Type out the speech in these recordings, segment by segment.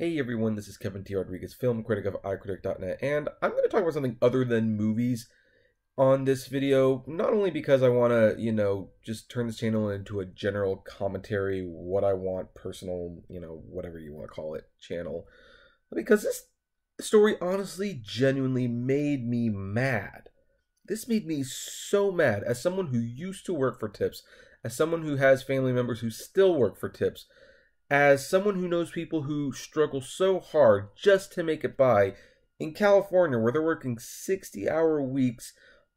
Hey everyone, this is Kevin T. Rodriguez, film critic of iCritic.net, and I'm going to talk about something other than movies on this video, not only because I want to, just turn this channel into a general commentary, what I want, personal, whatever you want to call it, channel, but because this story honestly, genuinely made me mad. This made me so mad as someone who used to work for tips, as someone who has family members who still work for tips, as someone who knows people who struggle so hard just to make it by in California, where they're working 60-hour weeks,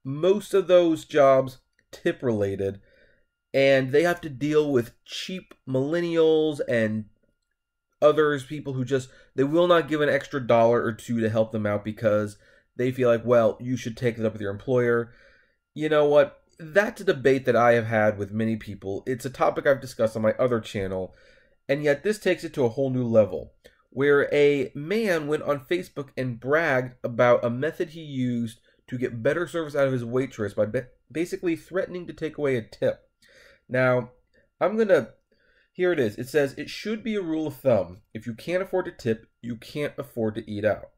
most of those jobs tip related, and they have to deal with cheap millennials and others, people who they will not give an extra dollar or two to help them out because they feel like, well, you should take it up with your employer. You know what? That's a debate that I have had with many people. It's a topic I've discussed on my other channel. And yet this takes it to a whole new level, where a man went on Facebook and bragged about a method he used to get better service out of his waitress by basically threatening to take away a tip. Now, here it is. It says, it should be a rule of thumb. If you can't afford to tip, you can't afford to eat out.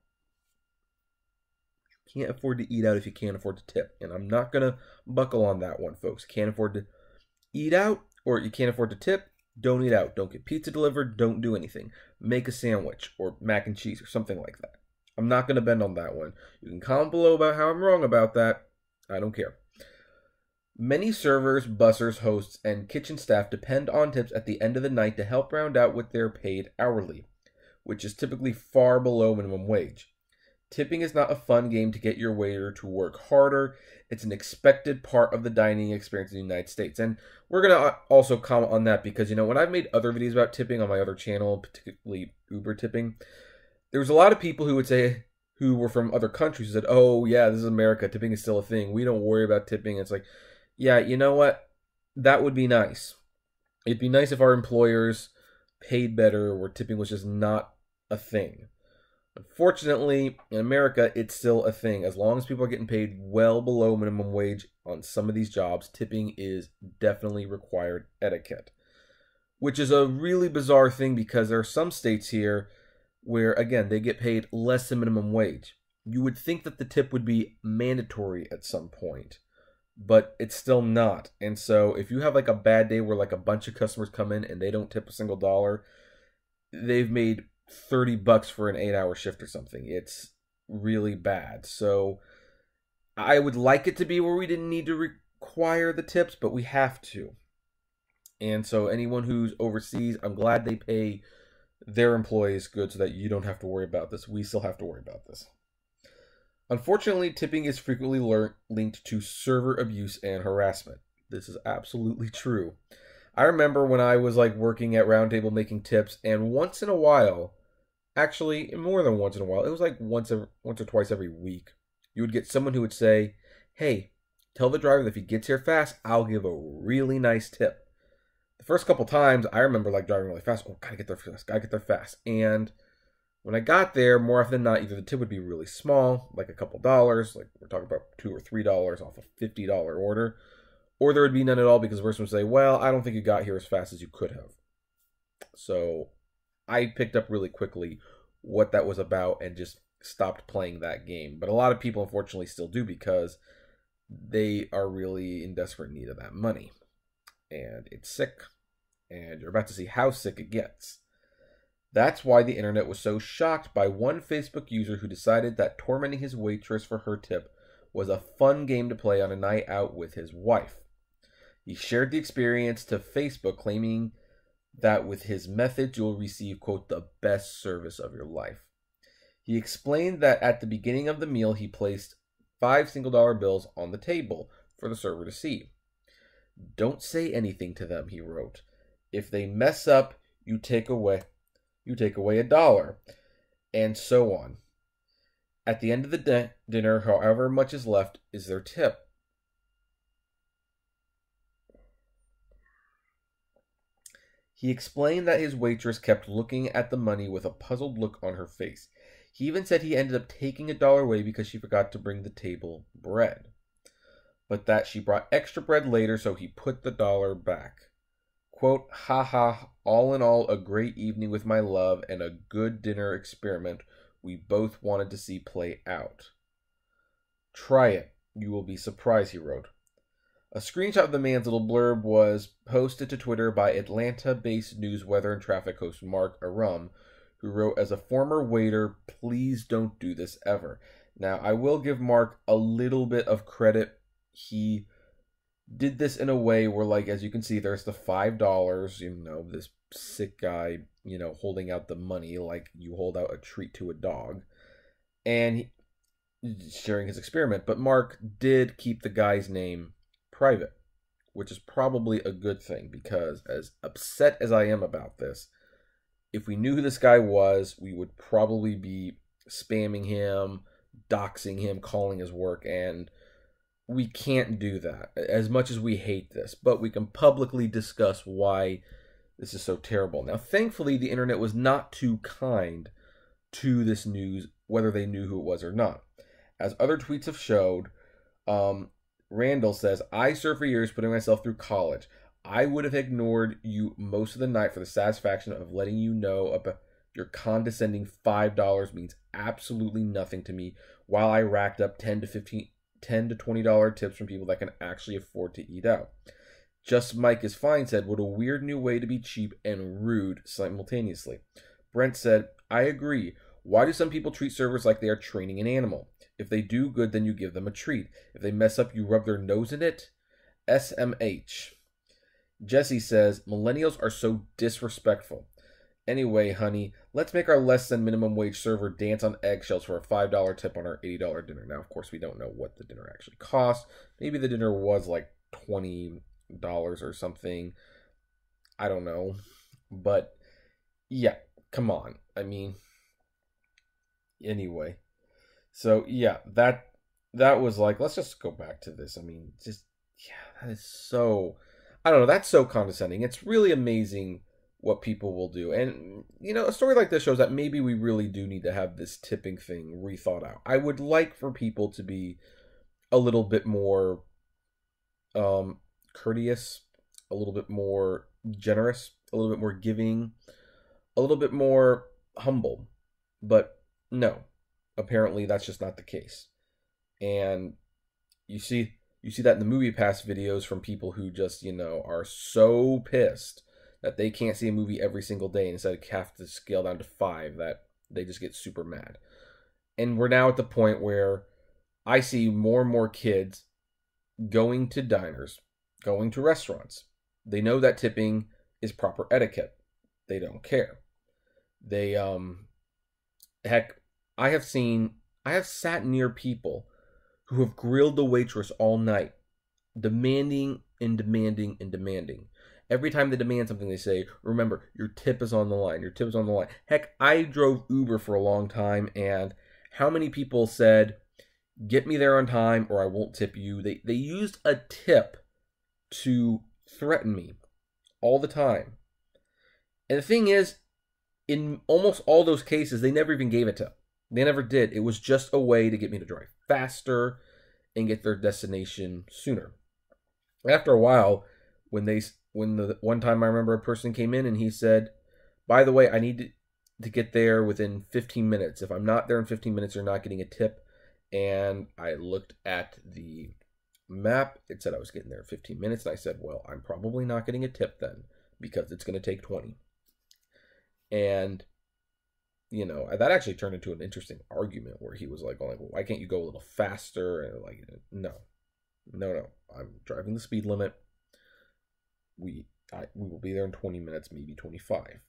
You can't afford to eat out if you can't afford to tip. And I'm not going to buckle on that one, folks. Can't afford to eat out or you can't afford to tip. Don't eat out. Don't get pizza delivered. Don't do anything. Make a sandwich or mac and cheese or something like that. I'm not going to bend on that one. You can comment below about how I'm wrong about that. I don't care. Many servers, bussers, hosts, and kitchen staff depend on tips at the end of the night to help round out what they're paid hourly, which is typically far below minimum wage. Tipping is not a fun game to get your waiter to work harder. It's an expected part of the dining experience in the United States. And we're going to also comment on that because, when I've made other videos about tipping on my other channel, particularly Uber tipping, there was a lot of people who would say, who were from other countries, who said, oh, yeah, this is America. Tipping is still a thing. We don't worry about tipping. It's like, yeah, you know what? That would be nice. It'd be nice if our employers paid better where tipping was just not a thing. Unfortunately, in America, it's still a thing. As long as people are getting paid well below minimum wage on some of these jobs, tipping is definitely required etiquette. Which is a really bizarre thing because there are some states here where, again, they get paid less than minimum wage. You would think that the tip would be mandatory at some point, but it's still not. And so if you have like a bad day where like a bunch of customers come in and they don't tip a single dollar, they've made $30 for an 8-hour shift or something. It's really bad. So I would like it to be where we didn't need to require the tips, but we have to. And so anyone who's overseas, I'm glad they pay their employees good so that you don't have to worry about this. We still have to worry about this. Unfortunately, tipping is frequently linked to server abuse and harassment. This is absolutely true. I remember when I was working at Roundtable making tips, and once in a while, actually more than once in a while, it was like once or twice every week, you would get someone who would say, hey, tell the driver that if he gets here fast, I'll give a really nice tip. The first couple times, I remember driving really fast. Oh, gotta get there fast. And when I got there, more often than not, either the tip would be really small, like a couple dollars, like we're talking about $2 or $3 off a $50 order, or there would be none at all because the person would say, well, I don't think you got here as fast as you could have. So I picked up really quickly what that was about and just stopped playing that game. But a lot of people, unfortunately, still do because they are really in desperate need of that money. And it's sick. And you're about to see how sick it gets. That's why the internet was so shocked by one Facebook user who decided that tormenting his waitress for her tip was a fun game to play on a night out with his wife. He shared the experience to Facebook, claiming that with his methods, you'll receive, quote, the best service of your life. He explained that at the beginning of the meal, he placed 5 single-dollar bills on the table for the server to see. Don't say anything to them, he wrote. If they mess up, you take away $1, and so on. At the end of the dinner, however much is left is their tip. He explained that his waitress kept looking at the money with a puzzled look on her face. He even said he ended up taking $1 away because she forgot to bring the table bread, but that she brought extra bread later, so he put the $1 back. Quote, haha, all in all, a great evening with my love and a good dinner experiment we both wanted to see play out. Try it. You will be surprised, he wrote. A screenshot of the man's little blurb was posted to Twitter by Atlanta-based news weather and traffic host Mark Arum, who wrote, as a former waiter, please don't do this ever. Now, I will give Mark a little bit of credit. He did this in a way where, like, as you can see, there's the $5, you know, this sick guy, you know, holding out the money like you hold out a treat to a dog. And sharing his experiment. But Mark did keep the guy's name private, which is probably a good thing, because as upset as I am about this, if we knew who this guy was, we would probably be spamming him, doxing him, calling his work, and we can't do that as much as we hate this, but we can publicly discuss why this is so terrible. Now, thankfully, the internet was not too kind to this news, whether they knew who it was or not. As other tweets have showed, Randall says, I served for years putting myself through college. I would have ignored you most of the night for the satisfaction of letting you know about your condescending $5 means absolutely nothing to me, while I racked up $10 to $20 tips from people that can actually afford to eat out. Just Mike is fine said, what a weird new way to be cheap and rude simultaneously. Brent said, I agree. Why do some people treat servers like they are training an animal? If they do good, then you give them a treat. If they mess up, you rub their nose in it? SMH. Jesse says, millennials are so disrespectful. Anyway, honey, let's make our less than minimum wage server dance on eggshells for a $5 tip on our $80 dinner. Now, of course, we don't know what the dinner actually cost. Maybe the dinner was like $20 or something. I don't know. But, yeah, come on. I mean, anyway. So, yeah, that was like, let's just go back to this. I mean, just, yeah, that is so, I don't know, that's so condescending. It's really amazing what people will do. And, you know, a story like this shows that maybe we really do need to have this tipping thing rethought out. I would like for people to be a little bit more courteous, a little bit more generous, a little bit more giving, a little bit more humble. But no, apparently that's just not the case. And you see that in the Movie Pass videos from people who just, you know, are so pissed that they can't see a movie every single day, and instead of have to scale down to 5, that they just get super mad. And we're now at the point where I see more and more kids going to diners, going to restaurants. They know that tipping is proper etiquette. They don't care. They, heck, I have sat near people who have grilled the waitress all night, demanding and demanding and demanding. Every time they demand something, they say, remember, your tip is on the line. Your tip is on the line. Heck, I drove Uber for a long time, and how many people said, get me there on time or I won't tip you? They used a tip to threaten me all the time. And the thing is, in almost all those cases, they never even gave a tip. They never did. It was just a way to get me to drive faster and get their destination sooner. After a while, when the one time I remember a person came in and he said, by the way, I need to get there within 15 minutes. If I'm not there in 15 minutes, you're not getting a tip. And I looked at the map. It said I was getting there in 15 minutes. And I said, well, I'm probably not getting a tip then, because it's going to take 20. And, you know, that actually turned into an interesting argument where he was like, well, why can't you go a little faster? And like, no, I'm driving the speed limit. We will be there in 20 minutes, maybe 25.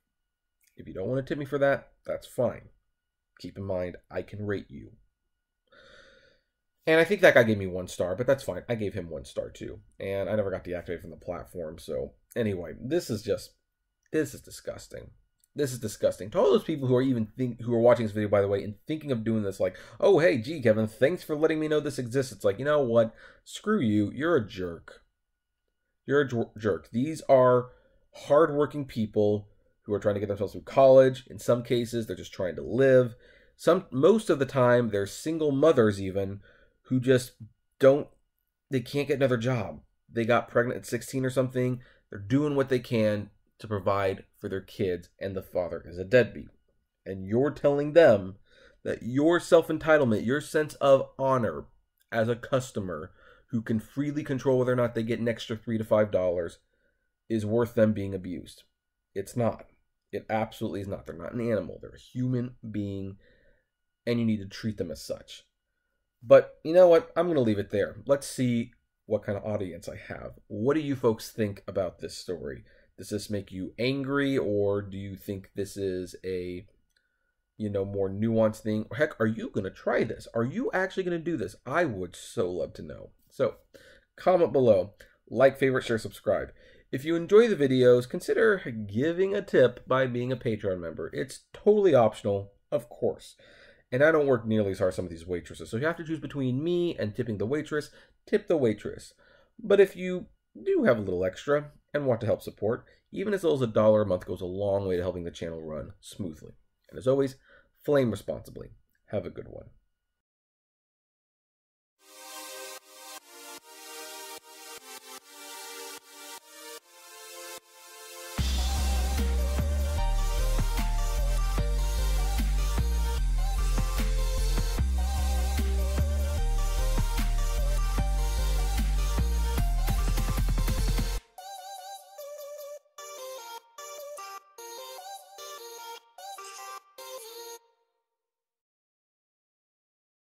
If you don't want to tip me for that, that's fine. Keep in mind, I can rate you. And I think that guy gave me 1 star, but that's fine. I gave him 1 star too. And I never got deactivated from the platform. So anyway, this is disgusting. This is disgusting. To all those people who are watching this video, by the way, and thinking of doing this, like, oh, hey, gee, Kevin, thanks for letting me know this exists. It's like, you know what? Screw you. You're a jerk. You're a jerk. These are hardworking people who are trying to get themselves through college. In some cases, they're just trying to live. Most of the time, they're single mothers even who just they can't get another job. They got pregnant at 16 or something. They're doing what they can to provide for their kids, and the father is a deadbeat. And you're telling them that your self-entitlement, your sense of honor as a customer who can freely control whether or not they get an extra $3 to $5 is worth them being abused. It's not. It absolutely is not. They're not an animal. They're a human being, and you need to treat them as such. But you know what? I'm going to leave it there. Let's see what kind of audience I have. What do you folks think about this story? Does this make you angry, or do you think this is a, more nuanced thing? Heck, are you going to try this? Are you actually going to do this? I would so love to know. So, comment below. Like, favorite, share, subscribe. If you enjoy the videos, consider giving a tip by being a Patreon member. It's totally optional, of course. And I don't work nearly as hard as some of these waitresses. So if you have to choose between me and tipping the waitress, tip the waitress. But if you do have a little extra and want to help support, even as little as $1 a month goes a long way to helping the channel run smoothly. And as always, flame responsibly. Have a good one.